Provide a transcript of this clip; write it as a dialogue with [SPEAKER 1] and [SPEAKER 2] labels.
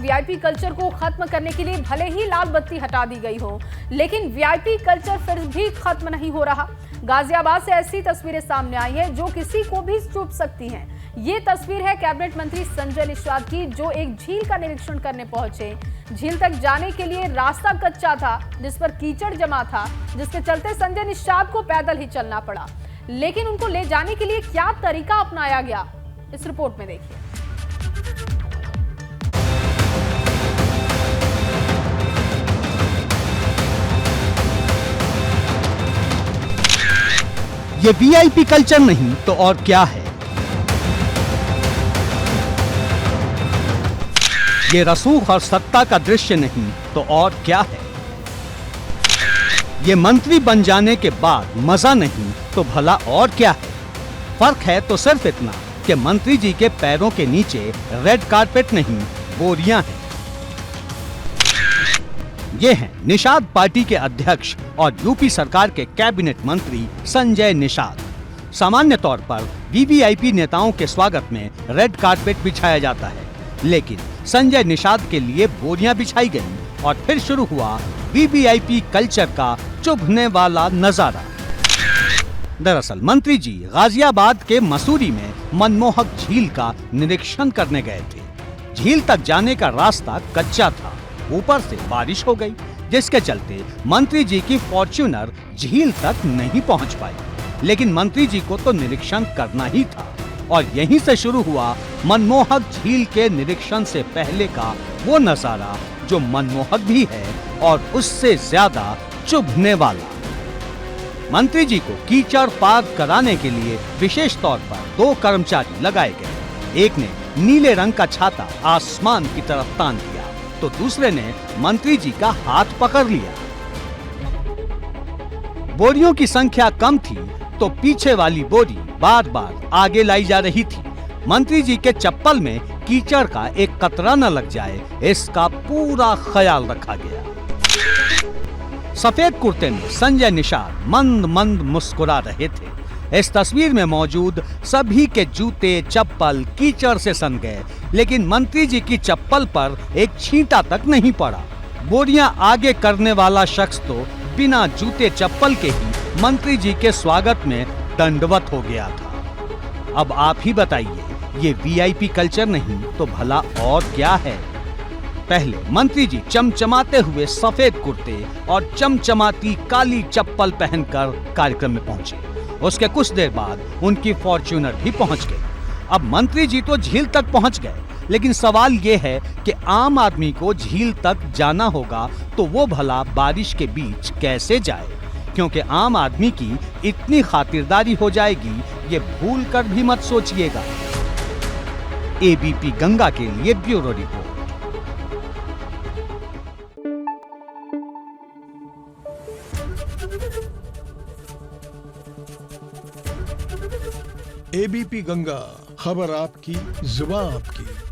[SPEAKER 1] VIP culture को खत्म करने के लिए भले ही लाल बत्ती हटा दी गई हो, लेकिन वीआईपी कल्चर फिर भी खत्म नहीं हो रहा। गाजियाबाद से ऐसी तस्वीरें सामने आई हैं जो किसी को भी चुभ सकती हैं। ये तस्वीर है कैबिनेट मंत्री संजय निषाद की, जो एक झील का निरीक्षण करने पहुंचे। झील तक जाने के लिए रास्ता कच्चा था, जिस पर कीचड़ जमा था, जिसके चलते संजय निषाद को पैदल ही चलना पड़ा। लेकिन उनको ले जाने के लिए क्या तरीका अपनाया गया, इस रिपोर्ट में देखिए।
[SPEAKER 2] ये वीआईपी कल्चर नहीं तो और क्या है? ये रसूख और सत्ता का दृश्य नहीं तो और क्या है? ये मंत्री बन जाने के बाद मजा नहीं तो भला और क्या है? फर्क है तो सिर्फ इतना कि मंत्री जी के पैरों के नीचे रेड कारपेट नहीं, बोरियां हैं। ये हैं निषाद पार्टी के अध्यक्ष और यूपी सरकार के कैबिनेट मंत्री संजय निषाद। सामान्य तौर पर वीवीआईपी नेताओं के स्वागत में रेड कारपेट बिछाया जाता है, लेकिन संजय निषाद के लिए बोरियां बिछाई गईं और फिर शुरू हुआ वीवीआईपी कल्चर का चुभने वाला नजारा। दरअसल मंत्री जी गाजियाबाद के मसूरी में मनमोहक झील का निरीक्षण करने गए थे। झील तक जाने का रास्ता कच्चा था, ऊपर से बारिश हो गई, जिसके चलते मंत्री जी की फॉर्च्यूनर झील तक नहीं पहुंच पाई। लेकिन मंत्री जी को तो निरीक्षण करना ही था और यहीं से शुरू हुआ मनमोहक झील के निरीक्षण से पहले का वो नजारा जो मनमोहक भी है और उससे ज्यादा चुभने वाला। मंत्री जी को कीचड़ पार कराने के लिए विशेष तौर पर 2 कर्मचारी लगाए गए। एक ने नीले रंग का छाता आसमान की तरफ तान दिया तो दूसरे ने मंत्री जी का हाथ पकड़ लिया। बोरियों की संख्या कम थी तो पीछे वाली बोरी बार बार आगे लाई जा रही थी। मंत्री जी के चप्पल में कीचड़ का एक कतरा न लग जाए, इसका पूरा ख्याल रखा गया। सफेद कुर्ते में संजय निषाद मंद मंद मुस्कुरा रहे थे। इस तस्वीर में मौजूद सभी के जूते चप्पल कीचड़ से सन गए, लेकिन मंत्री जी की चप्पल पर एक छींटा तक नहीं पड़ा। बोरियां आगे करने वाला शख्स तो बिना जूते चप्पल के ही मंत्री जी के स्वागत में दंडवत हो गया था। अब आप ही बताइए, ये वीआईपी कल्चर नहीं तो भला और क्या है? पहले मंत्री जी चमचमाते हुए सफेद कुर्ते और चमचमाती काली चप्पल पहनकर कार्यक्रम में पहुंचे। उसके कुछ देर बाद उनकी फॉर्च्यूनर भी पहुंच गई। अब मंत्री जी तो झील तक पहुंच गए, लेकिन सवाल ये है कि आम आदमी को झील तक जाना होगा तो वो भला बारिश के बीच कैसे जाए? क्योंकि आम आदमी की इतनी खातिरदारी हो जाएगी, ये भूल कर भी मत सोचिएगा। एबीपी गंगा के लिए ब्यूरो रिपोर्ट।
[SPEAKER 3] एबीपी गंगा, खबर आपकी, जुबान आपकी।